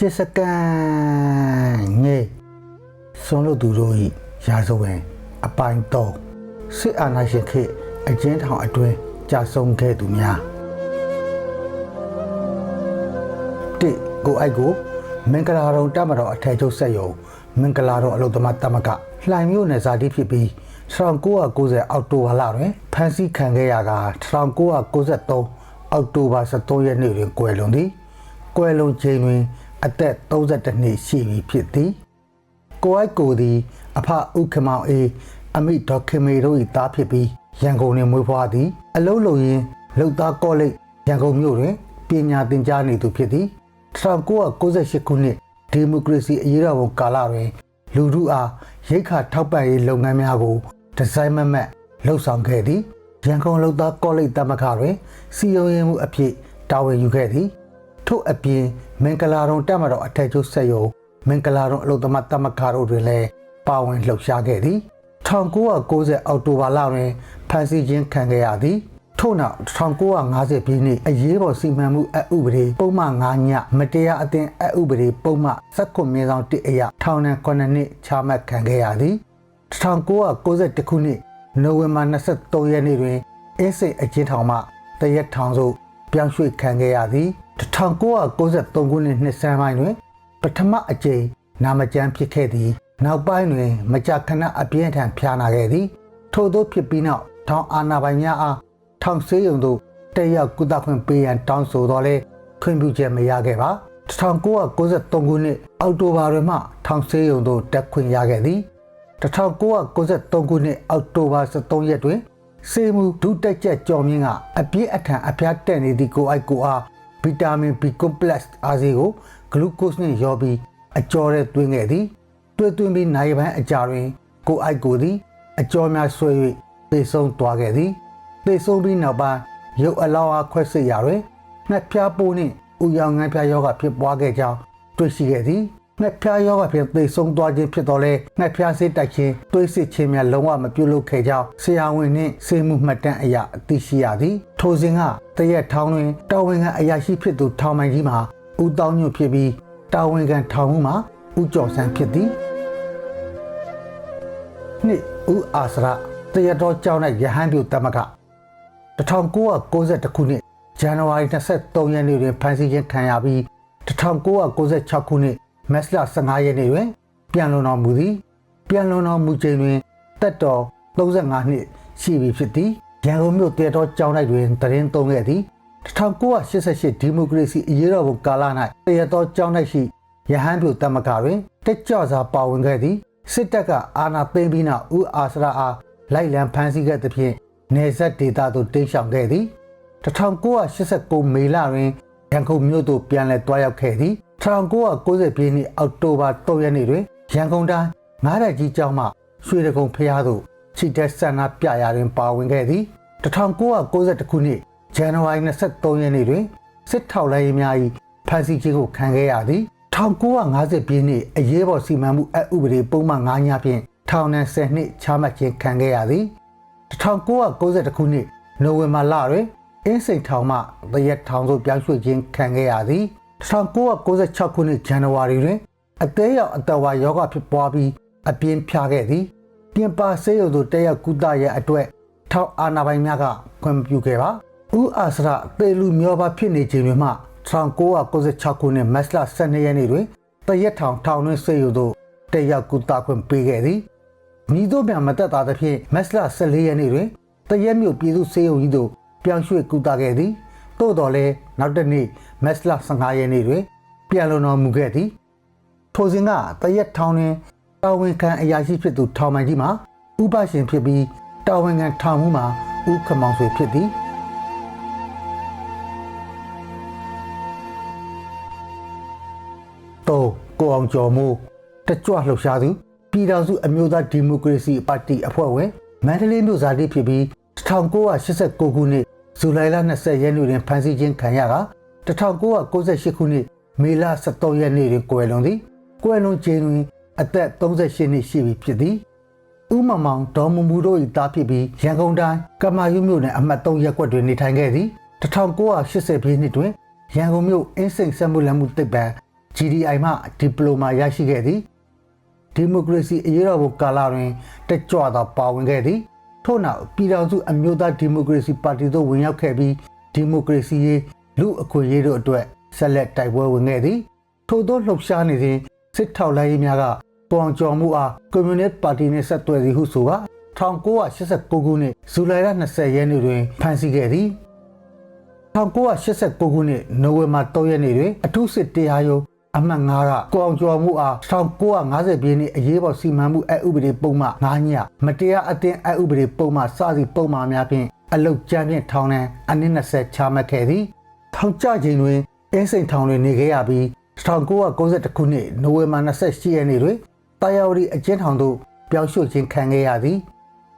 ရှစ်စကန်ငေးဆွန်လို့သူတို့ဤရာဇဝင်အပိုင်း3စစ်အာဏာရှင်ခေတ်အကျဉ်းထောင်အတွင်းကြာဆုံးခဲ့သူများတိကိုအိုက်ကိုမင်္ဂလာတော်တမတော်အထက်ချုပ်ဆက်ယုံမင်္ဂလာတော်အလုသမားတမကလှိုင်မြို့နယ်ဇာတိဖြစ်ပြီး1990အောက်တိုဘာလတွင်ဖမ်းဆီးခံခဲ့ရက1993အောက်တိုဘာ13ရက်နေ့တွင်ကွယ်လွန်သည်ကွယ်လွန်ချိန်တွင်အသက်32နှစ်ရှိပြီဖြစ်သည်ကိုအိုက်ကိုသည်အဖဥက္ကမောင်အေးအမိဒေါခင်မေတို့၏သားဖြစ်ပြီးရန်ကုန်တွင်မွေးဖွားသည်အလုံးလုံးရင်းလုံသားကောလိပ်ရန်ကုန်မြို့တွင်ပညာသင်ကြားနေသူဖြစ်သည်1998ခုနှစ်ဒီမိုကရေစီအရေးတော်ပုံကာလတွင်လူထုအားရိက္ခာထောက်ပံ့ရေးလုပ်ငန်းများကိုဒီဇိုင်းမတ်လှုပ်ဆောင်ခဲ့သည်ရန်ကုန်လုံသားကောလိပ်တမခတွင်စီယုံရင်မှုအဖြစ်တာဝန်ယူခဲ့သည်ထို့အပြင်မင်္ဂလာတော်တမတော်အထက်ကျဆက်ယုံမင်္ဂလာတော်အလုသမားတမခတို့တွင်လည်းပါဝင်လှုပ်ရှားခဲ့သည်1990အောက်တိုဘာလတွင်ဖမ်းဆီးခြင်းခံခဲ့ရသည်ထို့နောက်1950ပြည့်နှစ်အရေးပေါ်စီမံမှုအဥပဒေပုံမှန်9ညမတရားအသင်းအဥပဒေပုံမှန်19/1အရထောင်ဒဏ်9နှစ်ချမှတ်ခံခဲ့ရသည်1991ခုနှစ်နိုဝင်ဘာ23ရက်နေ့တွင်အင်းစိန်အကျဉ်းထောင်မှတရက်ထောင်သို့ပြောင်းရွှေ့ခံခဲ့ရသည်1993ခုနှစ်နှစ်ဆန်းပိုင်းတွင်ပထမအကြိမ်နာမကျန်းဖြစ်ခဲ့သည်နောက်ပိုင်းတွင်မကြာခဏအပြင်းထန်ဖျားနာခဲ့သည်ထို့သောဖြစ်ပြီးနောက်ထောင်အာဏာပိုင်များအားထောင်ဆေးရုံသို့တက်ရောက်ကုသခွင့်ပေးရန်တောင်းဆိုတော့လဲခွင့်ပြုချက်မရခဲ့ပါ1993ခုနှစ်အောက်တိုဘာတွင်မှထောင်ဆေးရုံသို့တက်ခွင့်ရခဲ့သည်1993ခုနှစ်အောက်တိုဘာ23ရက်တွင်စေမှုဒုတက်ချက်ကြော်မြင့်ကအပြည့်အထန်အဖျားတက်နေသည့်ကိုအိုက်ကိုအားဗီတာမင် B complex အားစေးကိုဂလူကို့စ်နှင့်ရောပြီးအကျော်ထဲသွင်းခဲ့သည်တွေ့သွင်းပြီးနိုင်ပိုင်းအကြာတွင်ကိုအိုက်ကိုသည်အကျော်များဆွဲ၍သေဆုံးသွားခဲ့သည်သေဆုံးပြီးနောက်ပိုင်းရုပ်အလောင်းအားခွဲစိတ်ရာတွင်ငှက်ဖျားပိုးနှင့်ဥယောင်ငန်းဖျားရောဂါဖြစ်ပွားခဲ့ကြောင်းတွေ့ရှိခဲ့သည်ငှက်ဖျားရောဂါဖြင့်သေဆုံးသွားခြင်းဖြစ်တော်လဲငှက်ဖျားဆေးတိုက်ခြင်းသွေးစစ်ခြင်းများလုံးဝမပြုလုပ်ခဲ့ကြောင်းဆရာဝန်နှင့်ဆေးမှုမှတ်တမ်းအရအသိရှိရသည်ထိုစဉ်ကတရက်ထောင်တွင်တာဝန်ခံအရာရှိဖြစ်သူထောင်ပိုင်ကြီးမှာဦးတောင်းညွတ်ဖြစ်ပြီးတာဝန်ခံထောင်မှုမှာဦးကျော်ဆန်းဖြစ်သည်နှစ်ဦးအာစရတရတော်ကျောင်း၌ရဟန်းပြုတမက1992ခုနှစ်ဇန်နဝါရီ23ရက်နေ့တွင်ဖမ်းဆီးခြင်းခံရပြီး1996ခုနှစ်မတ်လ15ရက်နေ့တွင်ပြန်လွန်တော်မူသည်ပြန်လွန်တော်မူချိန်တွင်တက်တော်35နှစ်ရှိပြီဖြစ်သည်ရန်ကုန်မြို့တရတော်ကျောင်း၌တွင်တရင်သုံးခဲ့သည်1988ဒီမိုကရေစီအရေးတော်ပုံကာလ၌တရတော်ကျောင်း၌ရှိရဟန်းပြုတမကတွင်တက်ကြွစွာပါဝင်ခဲ့သည်စစ်တပ်ကအာဏာသိမ်းပြီးနောက်ဦးအာစရအားလိုက်လံဖမ်းဆီးခဲ့သဖြင့်နေဆက်ဒေသသို့တိမ်းရှောင်ခဲ့သည်1989မေလတွင်ရန်ကုန်မြို့သို့ပြန်လည်တွားရောက်ခဲ့သည်1990ပြည့်နှစ်အောက်တိုဘာ3ရက်နေ့တွင်ရန်ကုန်တိုင်းငါးရက်ကြီးကျောင်းမှရွှေတကုံဖျားသို့ချီတက်ဆန္ဒပြရာတွင်ပါဝင်ခဲ့သည်1992ခုနှစ်ဇန်နဝါရီ23ရက်နေ့တွင်စစ်ထောက်လှမ်းရေးများ၏ဖမ်းဆီးခြင်းကိုခံခဲ့ရသည်1950ပြည့်နှစ်အရေးပေါ်စီမံမှုအဥပဒေပုံမှန်9ညဖြင့်ထောင်ဒဏ်10နှစ်ချမှတ်ခြင်းခံခဲ့ရသည်1990ခုနှစ်နိုဝင်ဘာလတွင်အင်းစိန်ထောင်မှတရက်ထောင်သို့ပြောင်းရွှေ့ခြင်းခံခဲ့ရသည်1996ခုနှစ်ဇန်နဝါရီတွင်အသေးရောက်အသက်ဝါရောဂါဖြစ်ပွားပြီးအပြင်းဖျားခဲ့သည်ပြင်ပဆေးရုံသို့တက်ရောက်ကုသရအတွက်ထောင်အာဏာပိုင်များကခွင့်ပြုခဲ့ပါဦးအာစရသေလူမျောပါဖြစ်နေချိန်တွင်မှ1996ခုနှစ်မတ်လ12ရက်နေ့တွင်တရက်ထောင်တွင်ဆေးရုံသို့တက်ရောက်ကုသခွင့်ပေးခဲ့သည်မိတို့ပြန်မသက်သာသဖြင့်မတ်လ14ရက်နေ့တွင်တရက်မြို့ပြည်သူ့ဆေးရုံကြီးသို့ပြောင်းရွှေ့ကုသခဲ့သည်သို့တော်လည်းနောက်တစ်နေ့မတ်လ15ရက်နေ့တွင်ပြန်လွန်တော်မူခဲ့သည်ထိုစဉ်ကတရက်ထောင်တွင်တာဝန်ခံအရာရှိဖြစ်သူထောင်ပိုင်ကြီးမှာဥပရှင်ဖြစ်ပြီးတာဝန်ခံထောင်မှုမှာဦးခမောင်ဆွေဖြစ်သည်ကိုအောင်ကျော်မိုးတကြွလှုပ်ရှားသူပြည်ထောင်စုအမျိုးသားဒီမိုကရေစီပါတီအဖွဲ့ဝင်မန္တလေးမြို့ဇာတိဖြစ်ပြီး1989ခုနှစ်ဇူလိုင်လ20ရက်နေ့တွင်ဖမ်းဆီးခြင်းခံရက1998ခုနှစ်မေလ23ရက်နေ့တွင်ကွယ်လွန်သည်ကွယ်လွန်ချိန်တွင်အသက်38နှစ်ရှိပြီဖြစ်သည်ဦးမောင်ဒေါ်မမူတို့၏သားဖြစ်ပြီးရန်ကုန်တိုင်းကမာရွတ်မြို့နယ်အမှတ်3ရပ်ကွက်တွင်နေထိုင်ခဲ့သည်1980ပြည့်နှစ်တွင်ရန်ကုန်မြို့အင်းစိန်စက်မှုလက်မှုသိပ္ပံ GDI မှဒီပလိုမာရရှိခဲ့သည်ဒီမိုကရေစီအရေးတော်ပုံကာလတွင်တက်ကြွသောပါဝင်ခဲ့သည်ထို့နောက်ပြည်ထောင်စုအမျိုးသားဒီမိုကရေစီပါတီသို့ဝင်ရောက်ခဲ့ပြီးဒီမိုကရေစီရေးလူအခွင့်အရေးတို့အတွက်ဆက်လက်တိုက်ပွဲဝင်ခဲ့သည်ထို့သောလှုပ်ရှားနေစဉ်စစ်ထောက်လှမ်းရေးများကပေါင်ကျော်မှုအားကွန်မြူနစ်ပါတီနှင့်ဆက်သွယ်သည်ဟုဆိုကာ1989ခုနှစ်ဇူလိုင်လ20ရက်နေ့တွင်ဖမ်းဆီးခဲ့သည်1989ခုနှစ်နိုဝင်ဘာ3ရက်နေ့တွင်အထူးစစ်တရားရုံးအမှတ်9ကကိုအောင်ကျော်မှုအား1950ပြည့်နှစ်အရေးပေါ်စီမံမှုအဥပဒေပုံမှန်9ညမတရားအသင်းအဥပဒေပုံမှန်စသည့်ပုံမှန်များဖြင့်အလုတ်ကြမ်းဖြင့်ထောင်ဒဏ်အနည်း20ချမှတ်ခဲ့သည်ထောင်ကျချိန်တွင်အင်းစိန်ထောင်တွင်နေခဲ့ရပြီး1992ခုနှစ်နိုဝင်ဘာ28ရက်နေ့တွင်တာယာဝတီအကျဉ်းထောင်သို့ပြောင်းရွှေ့ခြင်းခံခဲ့ရသည်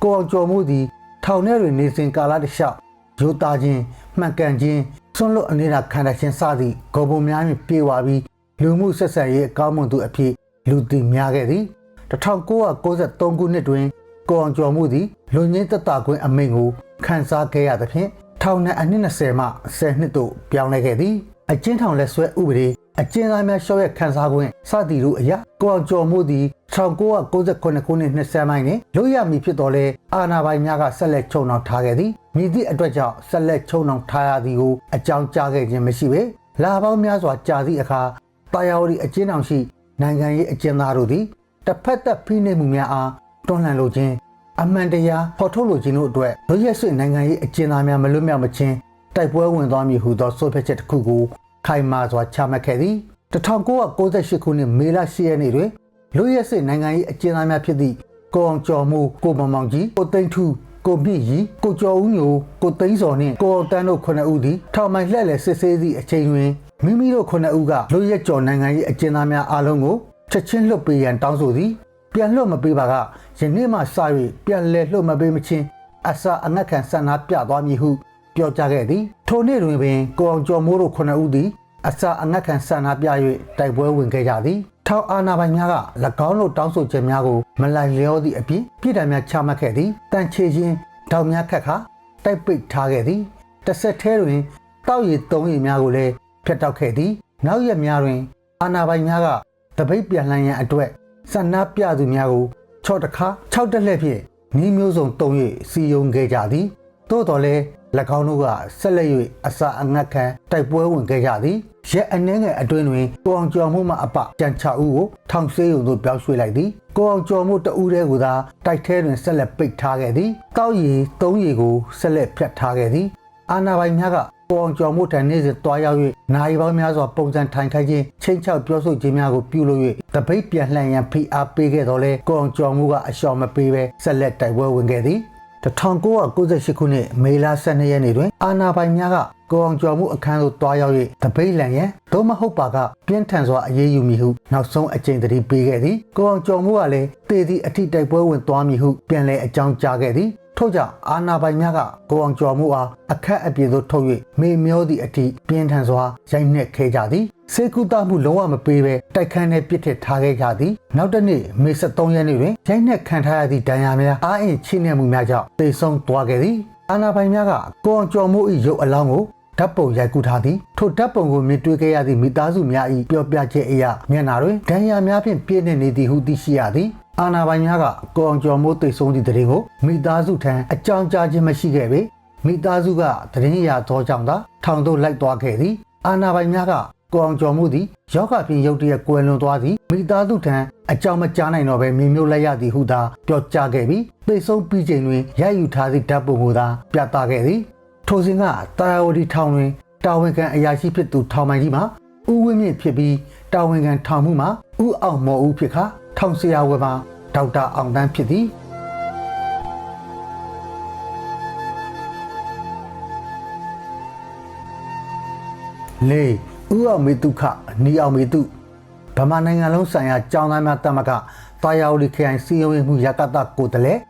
ကိုအောင်ကျော်မှုသည်ထောင်ထဲတွင်နေစဉ်ကာလတစ်လျှောက်ရိုးသားခြင်းမှန်ကန်ခြင်းဆွန့်လွတ်အနေနဲ့ခံရခြင်းစသည့်ဂုဏ်ပုံများနှင့်ပြေဝပြီးလူမှုဆက်ဆံရေးအကောင်းမွန်သူအဖြစ်လူသိများခဲ့သည်1993ခုနှစ်တွင်ကိုအောင်ကျော်မှုသည်လူငင်းသက်သာခွင့်အမိန့်ကိုခန်းစားခဲ့ရသဖြင့်ထောင်ဒဏ်အနှစ်20မှ10နှစ်သို့ပြောင်းလဲခဲ့သည်အကျဉ်းထောင်လက်ဆွဲဥပဒေအကျဉ်းသားများရှော့ရခန်းစားခွင့်စသည်တို့အရာကိုအောင်ကျော်မှုသည်1998ခုနှစ်နှစ်ဆန်းပိုင်းတွင်လွတ်ရမည်ဖြစ်တော်လဲအာဏာပိုင်များကဆက်လက်ချုံနှောင်ထားခဲ့သည်မြည်သည့်အတွက်ကြောင့်ဆက်လက်ချုံနှောင်ထားရသည်ကိုအကြောင်းကြားခဲ့ခြင်းမရှိပေလာပေါင်းများစွာကြာသည့်အခါတာယာဝတီအကျဉ်းထောင်ရှိနိုင်ငံရေးအကျဉ်းသားတို့သည်တစ်ဖက်သက်ဖိနှိပ်မှုများအားတွန်းလှန်လိုခြင်းအမှန်တရားဖော်ထုတ်လိုခြင်းတို့အတွက်လွတ်ရက်စွနိုင်ငံရေးအကျဉ်းသားများမလွတ်မြောက်မချင်းတိုက်ပွဲဝင်သွားမည်ဟုသောဆိုဖြတ်ချက်တစ်ခုကိုခိုင်မာစွာချမှတ်ခဲ့သည်1998ခုနှစ်မေလ10ရက်နေ့တွင်လွတ်ရက်စွနိုင်ငံရေးအကျဉ်းသားများဖြစ်သည့်ကိုအောင်ကျော်မှုကိုမောင်မောင်ကြီးကိုသိန်းထူးကိုမြင့်ရီကိုကျော်ဦးညိုကိုသိန်းစော်နှင့်ကိုအောင်တန်းတို့9ဦးသည်ထောင်မှလှည့်လည်စစ်ဆေးသည့်အချိန်တွင်မိမိတို့9ဦးကလွတ်ရက်ကျော်နိုင်ငံရေးအကျဉ်းသားများအားလုံးကိုချက်ချင်းလွတ်ပေးရန်တောင်းဆိုသည်ပြန်လွတ်မပေးပါကယနေ့မှစ၍ပြန်လည်လွတ်မပေးမချင်းအစာအငတ်ခံဆန္ဒပြသွားမည်ဟုပြောကြားခဲ့သည်ထိုနေ့တွင်ပင်ကိုအောင်ကျော်မိုးတို့9ဦးသည်အစာအငတ်ခံဆန္ဒပြ၍တိုက်ပွဲဝင်ခဲ့ကြသည်ထောင်အာဏာပိုင်များက၎င်းတို့တောင်းဆိုချက်များကိုမလိုက်လျောသည့်အပြင်ပြည်ထောင်များချမှတ်ခဲ့သည်တန်ချေခြင်းတောင်များခတ်ခါတိုက်ပိတ်ထားခဲ့သည်တစ်ဆက်တည်းတွင်တောက်ရည်သုံးရည်များကိုလည်းဖျက်တောက်ခဲ့သည်နောက်ရက်များတွင်အာဏာပိုင်များကတပိတ်ပြန်လှန်ရန်အတွက်ဆန္ဒပြသူများကို6တခါ6တက်လှည့်ဖြင့်နှီးမျိုးစုံတုံ၍စီယုံခဲ့ကြသည်သို့တော်လည်း၎င်းတို့ကဆက်လက်၍အစာအငတ်ခံတိုက်ပွဲဝင်ခဲ့ကြသည်ရက်အနှဲငယ်အတွင်းတွင်ကိုအောင်ကျော်မှုမှအပကြံ6ဦးကိုထောင်ဆေးရုံသို့ပြောင်းရွှေ့လိုက်သည်ကိုအောင်ကျော်မှုတဦးတည်းကိုသာတိုက်ထဲတွင်ဆက်လက်ပိတ်ထားခဲ့သည်တောက်ရည်3ရည်ကိုဆက်လက်ဖြတ်ထားခဲ့သည်အာဏာပိုင်များကကိုအောင်ကျော်မှုထံနေစဉ်တွားရောက်၍နိုင်ပေါင်းများစွာပုံစံထိုင်ခိုင်းခြင်းချင်းချောက်ပြောဆိုခြင်းများကိုပြုလုပ်၍တပိတ်ပြန်လှန်ရန်ဖိအားပေးခဲ့တော်လဲကိုအောင်ကျော်မှုကအလျှော်မပေးဘဲဆက်လက်တိုက်ပွဲဝင်ခဲ့သည်1998ခုနှစ်မေလ12ရက်နေ့တွင်အာဏာပိုင်များကကိုအောင်ကျော်မှုအခမ်းသို့တွားရောက်၍တပိတ်လန်ရန်သို့မဟုတ်ပါကပြင်းထန်စွာအေးအေးယူမည်ဟုနောက်ဆုံးအကြိမ်တတိပေးခဲ့သည်ကိုအောင်ကျော်မှုကလည်းတေသည့်အထိတိုက်ပွဲဝင်သွားမည်ဟုပြန်လည်အကြောင်းကြားခဲ့သည်ထို့ကြောင့်အာဏာပိုင်များကကိုအောင်ကျော်မှုအားအခက်အပြေသို့ထုတ်၍မေမျောသည့်အထိပြင်းထန်စွာရိုက်နှက်ခဲ့ကြသည်စေကူတာမှုလုံးဝမပေးဘဲတိုက်ခန်းထဲပစ်ထစ်ထားခဲ့ကြသည်နောက်တစ်နေ့မေ23ရက်နေ့တွင်ရိုက်နှက်ခံထားရသည့်ဒဏ်ရာများအားအင်ချိနေမှုများကြောင့်သေဆုံးသွားခဲ့သည်အာဏာပိုင်များကကိုအောင်ကျော်မှု၏ရုပ်အလောင်းကိုဓာတ်ပုံရိုက်ကူးထားသည်ထိုဓာတ်ပုံကိုမြင်တွေ့ခဲ့ရသည့်မိသားစုများ၏ပြောပြချက်အရမျက်နှာတွင်ဒဏ်ရာများဖြင့်ပြည့်နေနေသည်ဟုသိရှိရသည်အာဏာပိုင်များကကိုအောင်ကျော်မိုးသိဆုံးသည့်တဲ့ကိုမိသားစုထံအကြောင်းကြားခြင်းမရှိခဲ့ပေမိသားစုကသတင်းရသောကြောင့်သာထောင်သို့လိုက်သွားခဲ့သည်အာဏာပိုင်များကကိုအောင်ကျော်မိုးသည်ယောဂပြင်ရုတ်တရက်ကွယ်လွန်သွားသည်မိသားစုထံအကြောင်းမကြားနိုင်တော့ဘဲမြေမြုပ်လိုက်ရသည်ဟုသာပြောကြားခဲ့ပြီးသိဆုံးပြီးချိန်တွင်ရိုက်ယူထားသည့်ဓာတ်ပုံကိုသာပြသခဲ့သည်ထိုစဉ်ကတာယာဝတီထောင်တွင်တာဝန်ခံအရာရှိဖြစ်သူထောင်ပိုင်ကြီးမှာဦးဝင်းမြင့်ဖြစ်ပြီးတာဝန်ခံထောင်မှုမှာဦးအောင်မော်ဦးဖြစ်ခါထောင်ဆရာဝယ်မှာဒေါက်တာအောင်တန်းဖြစ်သည်လေဦးအောင်မေတုခနီအောင်မေတုဗမာနိုင်ငံလုံးဆိုင်ရာကျောင်းသားများတမကတာယာဝတီခရိုင်စီယုံရေးမှုရကတကိုတလဲ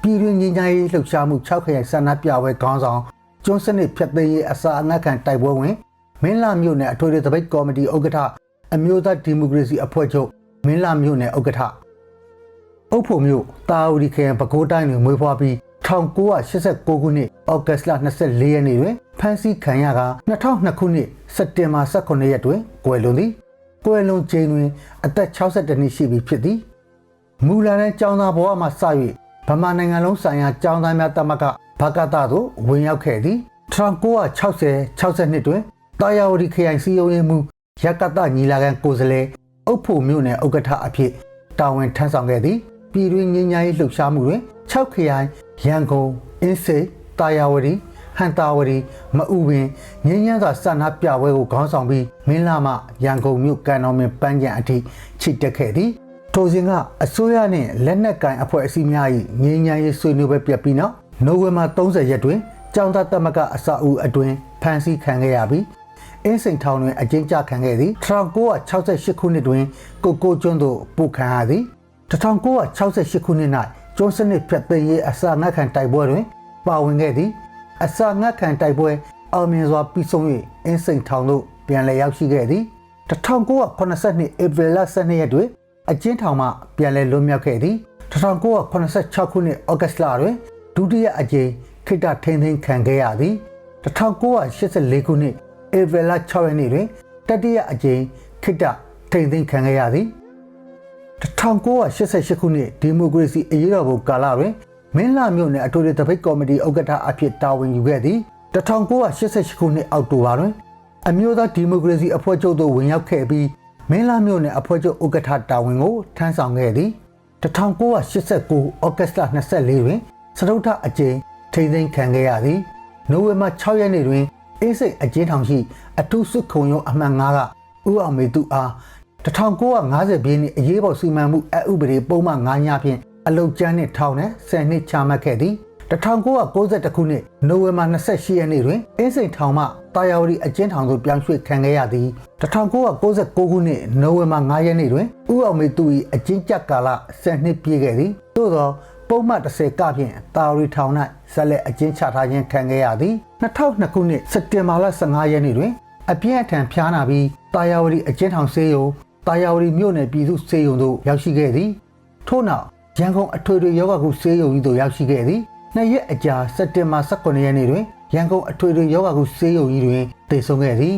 ပြည်တွင်းငြိမ်းချမ်းရေးလှုပ်ရှားမှု6ခရိုင်ဆန္ဒပြပွဲခေါင်းဆောင်ကျွန်းစနစ်ဖြတ်သိမ်းရေးအစာအငတ်ခံတိုက်ပွဲဝင်မင်းလာမြို့နယ်အထွေထွေသပိတ်ကော်မတီဥက္ကဋ္ဌအမျိုးသားဒီမိုကရေစီအဖွဲ့ချုပ်မင်းလာမြို့နယ်ဥက္ကဋ္ဌအုပ်ဖို့မြို့တာယာဝတီခရိုင်ပဲခူးတိုင်းတွင်မွေးဖွားပြီး1989ခုနှစ်ဩဂတ်စ်လ24ရက်နေ့တွင်ဖမ်းဆီးခံရက2002ခုနှစ်စက်တင်ဘာ18ရက်တွင်ကွယ်လွန်သည် ကွယ်လွန်ချိန်တွင်အသက်62နှစ်ရှိပြီဖြစ်သည်မူလနဲ့ကျောင်းသားဘဝမှာစ၍ဗမာနိုင်ငံလုံးဆိုင်ရာကျောင်းသားများသမဂ္ဂဘကသသို့ဝင်ရောက်ခဲ့သည်1960-62တွင်တာယာဝတီခရိုင်စီယုံရေးမှုရကတညီလာခံကိုယ်စားလှယ်အုပ်ဖို့မြို့နယ်ဥက္ကဋ္ဌအဖြစ်တာဝန်ထမ်းဆောင်ခဲ့သည်ပြည်တွင်းငြိမ်းချမ်းရေးလှုပ်ရှားမှုတွင်6ခရိုင်ရန်ကုန်အင်းစိန်တာယာဝတီဟန်တာဝတီမအူပင်ငင်းညမ်းစွာစန္ဒပြပွဲကိုခေါင်းဆောင်ပြီးမင်းလာမရန်ကုန်မြို့ကန်တော်မင်းပန်းကြံအထိချိတ်တက်ခဲ့သည်ထိုစဉ်ကအစိုးရနှင့်လက်နက်ကိုင်အဖွဲ့အစည်းများ၏ငင်းညမ်းရေးဆွေးနွေးပွဲပြတ်ပြီးနောက်နိုဝင်ဘာ30ရက်တွင်ကျောင်းသားသမဂ္ဂအစအဦးအတွင်းဖမ်းဆီးခံခဲ့ရပြီးအင်းစိန်ထောင်တွင်အကျဉ်းချခံခဲ့သည်1968ခုနှစ်တွင်ကိုကျွန်းသို့ပို့ခံရသည်1968ခုနှစ်၌ကျွန်းစနစ်ဖြတ်သိမ်းရေးအစာငတ်ခံတိုက်ပွဲတွင်ပါဝင်ခဲ့သည်အစာငတ်ခံတိုက်ပွဲအောင်မြင်စွာပြီးဆုံး၍အင်းစိန်ထောင်သို့ပြန်လည်ရောက်ရှိခဲ့သည်1982ဧပြီလ12ရက်တွင်အကျဉ်းထောင်မှပြန်လည်လွတ်မြောက်ခဲ့သည်1986ခုနှစ်ဩဂတ်လတွင်ဒုတိယအကြိမ်ခိတ္တထိန်းသိမ်းခံခဲ့ရသည်1984ခုနှစ်ဧပြီလ6ရက်နေ့တွင်တတိယအကြိမ်ခိတ္တထိန်းသိမ်းခံခဲ့ရသည်1988ခုနှစ်ဒီမိုကရေစီအရေးတော်ပုံကာလတွင်မင်းလာမြို့နယ်အထွေထွေတပိတ်ကော်မတီဥက္ကဋ္ဌအဖြစ်တာဝန်ယူခဲ့သည်1988ခုနှစ်အောက်တိုဘာတွင်အမျိုးသားဒီမိုကရေစီအဖွဲ့ချုပ်သို့ဝင်ရောက်ခဲ့ပြီးမင်းလာမြို့နယ်အဖွဲ့ချုပ်ဥက္ကဋ္ဌတာဝန်ကိုထမ်းဆောင်ခဲ့သည်1989ဩဂတ်လ24တွင်စတုတ္ထအကြိမ်ထိန်းသိမ်းခံခဲ့ရသည်နိုဝင်ဘာ6ရက်နေ့တွင်အင်းစိန်အကျဉ်းထောင်ရှိအထူးစုခုံရုံးအမှတ်9ကဦးအောင်မေသူအား1950ပြည့်နှစ်အရေးပေါ်စီမံမှုအဥပဒေပုံမှန်9ညဖြင့်အလုတ်ကျန်းနှင့်ထောင်နဲ့10နှစ်ချမှတ်ခဲ့သည်1992ခုနှစ်နိုဝင်ဘာ28ရက်နေ့တွင်အင်းစိန်ထောင်မှတာယာဝတီအကျဉ်းထောင်သို့ပြောင်းရွှေ့ခံခဲ့ရသည်1996ခုနှစ်နိုဝင်ဘာ9ရက်နေ့တွင်ဦးအောင်မေသူ၏အကျဉ်းကျကာလ10နှစ်ပြည့်ခဲ့သည်သို့သောပုံမှန်30ကဖြင့်တာယာဝတီထောင်၌ဆက်လက်အကျဉ်းချထားခြင်းခံခဲ့ရသည်2002ခုနှစ်စက်တင်ဘာလ15ရက်နေ့တွင်အပြင်းအထန်ဖျားနာပြီးတာယာဝတီအကျဉ်းထောင်ဆေးရုံတာယာဝတီမြို့နယ်ပြည်သူ့ဆေးရုံသို့ရောက်ရှိခဲ့သည်ထို့နောက်ရန်ကုန်အထွေထွေရောဂါကုဆေးရုံကြီးသို့ရောက်ရှိခဲ့သည်နှစ်ရက်အကြာစက်တင်ဘာ18ရက်နေ့တွင်ရန်ကုန်အထွေထွေရောဂါကုဆေးရုံကြီးတွင်တည်ဆုံခဲ့သည်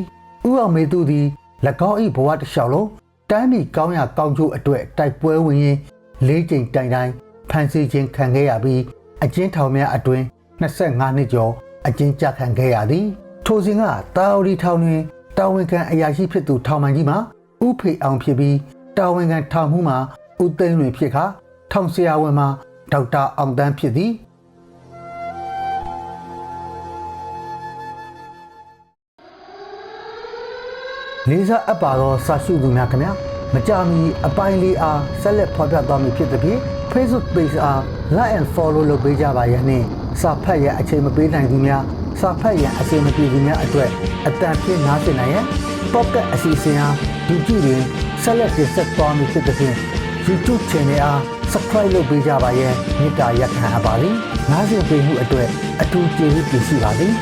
ဦးအောင်မေသူသည်၎င်း၏ဘဝတစ်လျှောက်လုံးတိုင်းပြည်ကောင်းရာကောင်းကျိုးအတွက်တိုက်ပွဲဝင်ရင်း၄ကြိမ်တိုင်တိုင်ဖမ်းဆီးခြင်းခံခဲ့ရပြီးအကျဉ်းထောင်များအတွင်း25နှစ်ကျော်အကျဉ်းချခံခဲ့ရသည်ထိုစဉ်ကတာယာဝတီထောင်တွင်တာဝန်ခံအရာရှိဖြစ်သူထောင်မှန်ကြီးမှာဦးဖေအောင်ဖြစ်ပြီးတာဝန်ခံထောင်မှုမှာဦးသိန်းလွင်ဖြစ်ခါထောင်ဆရာဝန်မှာဒေါက်တာအောင်တန်းဖြစ်သည်လေးစားအပ်ပါသောစာရှုသူများခင်ဗျာမကြမီအပိုင်းလေးအားဆက်လက်ဖော်ပြသွားမည်ဖြစ်သဖြင့် Facebook page အား like and follow လုပ်ပေးကြပါရနှင့်စာဖတ်ရန်အချိန်မပေးနိုင်သူများစာဖတ်ရန်အချိန်မပြေသူများအတွက်အတန်ဖြင့်နားဆင်နိုင်ရန် podcast အစီအစဉ်အား YouTube တွင်ဆက်လက်တင်ဆက်သွားမည်ဖြစ်သဖြင့် YouTube channel အား subscribe လုပ်ပေးကြပါရန်မေတ္တာရပ်ခံအပ်ပါသည်နားဆင်ပေးမှုအတွက်အထူးကျေးဇူးတင်ရှိပါသည်